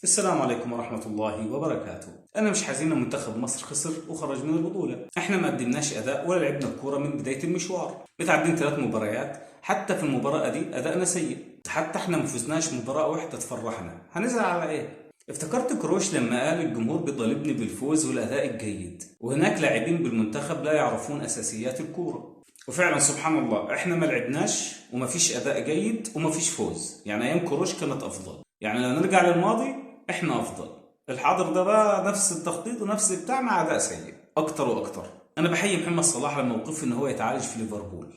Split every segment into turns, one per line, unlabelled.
السلام عليكم ورحمة الله وبركاته. أنا مش حزين إن منتخب مصر خسر وخرج من البطولة. إحنا ما قدمناش أداء ولا لعبنا الكورة من بداية المشوار. متعدين 3 مباريات، حتى في المباراة دي أدائنا سيء. حتى إحنا ما فزناش مباراة واحدة تفرحنا. هنزعل على إيه؟ افتكرت كروش لما قال الجمهور بيطالبني بالفوز والأداء الجيد، وهناك لاعبين بالمنتخب لا يعرفون أساسيات الكورة. وفعلا سبحان الله إحنا ما لعبناش ومفيش أداء جيد ومفيش فوز. يعني أيام كروش كانت أفضل. يعني لو نرجع للماضي احنا افضل. الحاضر ده بقى نفس التخطيط ونفس بتاع مع اداء سيء اكتر واكتر. انا بحيي محمد صلاح لما وقف ان هو يتعالج في ليفربول.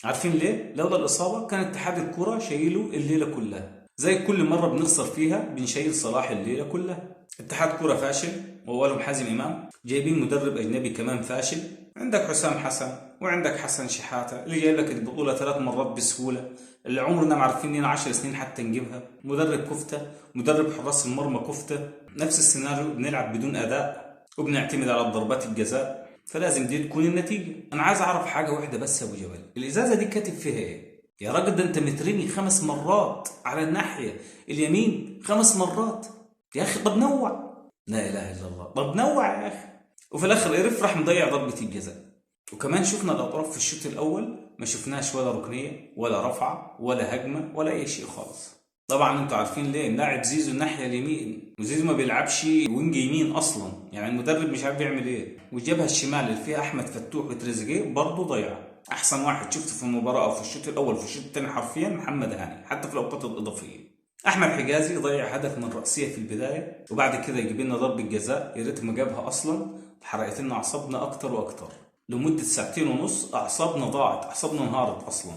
عارفين ليه؟ لولا الاصابه كان اتحاد الكره شايله الليله كلها. زي كل مره بنخسر فيها بنشيل صلاح الليله كلها. اتحاد كره فاشل واولهم حازم امام، جايبين مدرب اجنبي كمان فاشل. عندك حسام حسن وعندك حسن شحاته اللي جايب لك البطوله 3 مرات بسهوله، اللي عمرنا ما عارفين لنا 10 سنين حتى نجيبها. مدرب كفته، مدرب حراس المرمى كفته. نفس السيناريو، بنلعب بدون اداء وبنعتمد على ضربات الجزاء. فلازم دي تكون النتيجه. انا عايز اعرف حاجه واحده بس يا ابو جبل، الازازه دي كاتب فيها ايه؟ يا راجل ده انت مترمي 5 مرات على الناحيه اليمين، 5 مرات. يا اخي طب نوع. لا اله الا الله، طب نوع يا اخي. وفي الاخر قرف راح مضيع ضربه الجزاء. وكمان شفنا الاطراف في الشوط الاول ما شفناش ولا ركنيه ولا رفعه ولا هجمه ولا اي شيء خالص. طبعا انتوا عارفين ليه لاعب زيزو الناحيه اليمين، وزيزو ما بيلعبش وينج يمين اصلا. يعني المدرب مش عارف يعمل ايه. والجبهه الشمال اللي فيها احمد فتوح وتريزيجيه برضه ضيع. احسن واحد شفته في المباراه او في الشوط الاول في الشوط الثاني حرفيا محمد هاني، حتى في الاوقات الاضافيه. احمد حجازي ضيع هدف من راسيه في البدايه، وبعد كده يجيب لنا ضربه جزاء يا ريت ما جابها اصلا. حرقت لنا اعصابنا اكتر واكتر. لمده ساعتين ونص اعصابنا ضاعت، اعصابنا انهارت اصلا.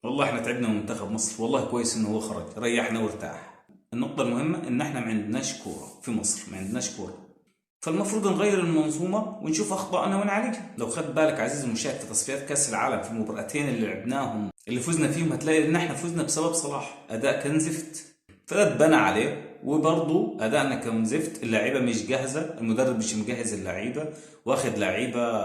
والله احنا تعبنا من منتخب مصر. والله كويس انه هو خرج، ريحنا وارتاح. النقطه المهمه ان احنا ما عندناش كوره في مصر، ما عندناش كوره. فالمفروض نغير المنظومه ونشوف اخطائنا ونعالجها. لو خد بالك عزيزي المشاهد في تصفيات كاس العالم في المباراتين اللي لعبناهم اللي فزنا فيهم، هتلاقي ان احنا فزنا بسبب صلاح. اداء كان زفت، فده اتبنى عليه. وبرضه ادائنا كان زفت، اللعيبه مش جاهزه، المدرب مش مجهز اللعيبه، واخد لعيبه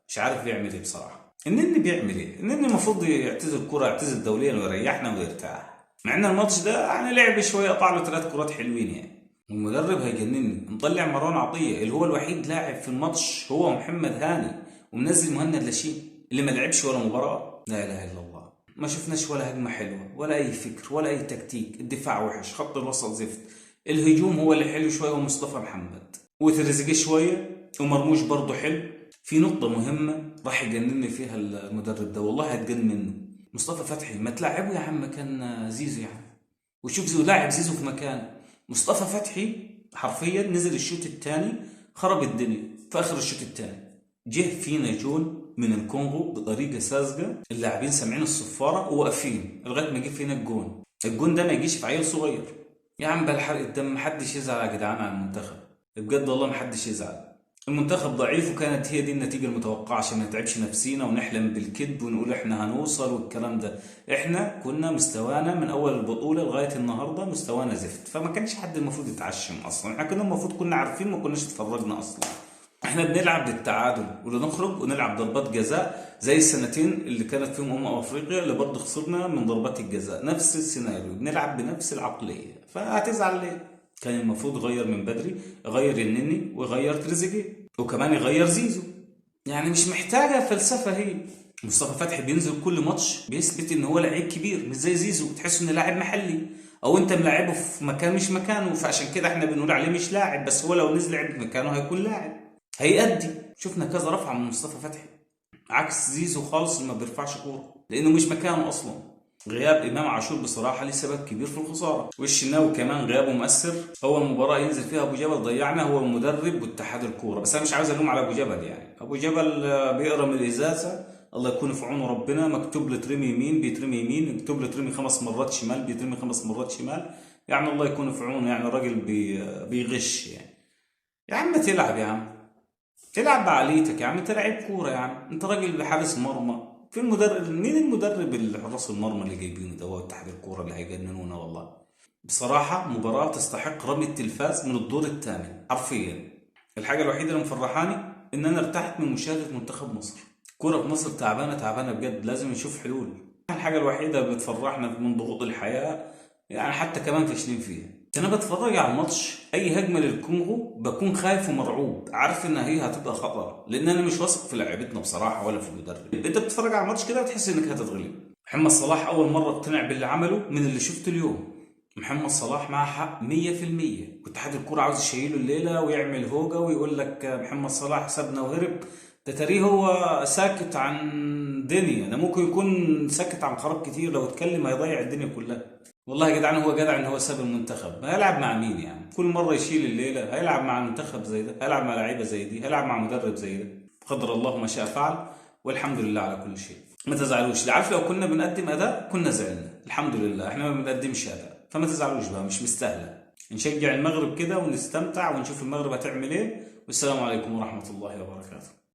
مش عارف يعمل ايه بصراحه. النني بيعمل ايه؟ النني المفروض يعتزل الكره، يعتزل دوليا ويريحنا ويرتاح. مع ان الماتش ده يعني لعب شويه، قطع له 3 كرات حلوين يعني. المدرب هيجنني، مطلع مروان عطيه اللي هو الوحيد لاعب في الماتش هو محمد هاني، ومنزل مهند لاشين اللي ما لعبش ولا مباراه. لا اله الا الله. ما شفناش ولا هجمه حلوه ولا اي فكر ولا اي تكتيك. الدفاع وحش، خط الوسط زفت. الهجوم هو اللي حلو شويه ومصطفى محمد، وتريزيجيه شويه، ومرموش برضه حلو. في نقطه مهمه راح يجنني فيها المدرب ده، والله هتجنن منه. مصطفى فتحي ما تلعبه يا عم مكان زيزو يا عم. وشوف زيزو لاعب زيزو في مكان مصطفى فتحي. حرفيا نزل الشوط الثاني خرب الدنيا. في اخر الشوط الثاني جه فينا جون من الكونغو بطريقه ساذجه. اللاعبين سامعين الصفاره وواقفين لغايه ما جه فينا الجون. الجون ده ما يجيش في عيل صغير. يا عم بالحرق الدم محدش يزعل يا جدعان على المنتخب. بجد والله محدش يزعل. المنتخب ضعيف، وكانت هي دي النتيجة المتوقعة عشان ما نتعبش نفسينا ونحلم بالكذب ونقول احنا هنوصل والكلام ده. احنا كنا مستوانا من اول البطولة لغاية النهاردة مستوانا زفت، فما كانش حد المفروض يتعشم اصلا. احنا كنا المفروض كنا عارفين، ما كناش اتفرجنا اصلا. احنا بنلعب للتعادل ونخرج ونلعب ضربات جزاء زي السنتين اللي كانت فيهم افريقيا اللي برضه خسرنا من ضربات الجزاء. نفس السيناريو، بنلعب بنفس العقلية. فهتزعل ليه؟ كان المفروض يغير من بدري، يغير النني ويغير تريزيجيه وكمان يغير زيزو. يعني مش محتاجة فلسفة هي. مصطفى فتحي بينزل كل ماتش بيثبت ان هو لعيب كبير، مش زي زيزو تحس انه لاعب محلي، او انت ملاعبه في مكان مش مكانه. فعشان كده احنا بنقول عليه مش لاعب، بس هو لو نزل لعب مكانه هيكون لاعب، هيأدي. شفنا كذا رفعة من مصطفى فتحي، عكس زيزو خالص اللي ما بيرفعش كورة لانه مش مكانه اصلا. غياب امام عاشور بصراحه ليه سبب كبير في الخساره، والشناوي كمان غيابه مؤثر. اول مباراه ينزل فيها ابو جبل ضيعنا، هو المدرب واتحاد الكوره. بس انا مش عاوز الوم على ابو جبل، يعني ابو جبل بيقرا من الازازه. الله يكون في عونه ربنا. مكتوب له ترمي يمين بيترمي يمين، مكتوب له ترمي 5 مرات شمال بيترمي 5 مرات شمال. يعني الله يكون في عونه، يعني الراجل بيغش يعني. يا عم تلعب يا عم، تلعب بعقليتك يا عم. انت لعيب كوره يا عم، انت راجل حارس مرمى. في المدرب، مين المدرب اللي حراس المرمى اللي جايبينه ده؟ هو اتحاد الكوره اللي هيجننونا والله. بصراحه مباراه تستحق رمي التلفاز من الدور الثامن حرفيا. الحاجه الوحيده اللي مفرحاني ان انا ارتحت من مشاهده منتخب مصر. كوره في مصر تعبانه تعبانه بجد، لازم نشوف حلول. الحاجه الوحيده اللي بتفرحنا من ضغوط الحياه، يعني حتى كمان فاشلين فيها. انا بتفرج على الماتش، اي هجمه للكونغو بكون خايف ومرعوب، عارف ان هي هتبقى خطر، لان انا مش واثق في لعيبتنا بصراحه ولا في المدرب. انت بتتفرج على الماتش كده وتحس انك هتتغلب. محمد صلاح اول مره اقتنع باللي عمله من اللي شفته اليوم. محمد صلاح معاه حق 100%. واتحاد الكوره عاوز يشيله الليله ويعمل هوجه ويقول لك محمد صلاح سابنا وهرب. ده تاريه هو ساكت عن دنيا، ده ممكن يكون ساكت عن قرارات كتير، لو اتكلم هيضيع الدنيا كلها. والله يا جدعان هو جدع ان هو ساب المنتخب. هيلعب مع مين يعني؟ كل مره يشيل الليله. هيلعب مع منتخب زي ده؟ هيلعب مع لعيبه زي دي؟ هيلعب مع مدرب زي ده؟ قدر الله ما شاء فعل، والحمد لله على كل شيء. ما تزعلوش، عارف لو كنا بنقدم اداء كنا زعلنا. الحمد لله احنا ما بنقدمش اداء، فما تزعلوش بقى، مش مستاهله. نشجع المغرب كده ونستمتع ونشوف المغرب هتعمل ايه. والسلام عليكم ورحمه الله وبركاته.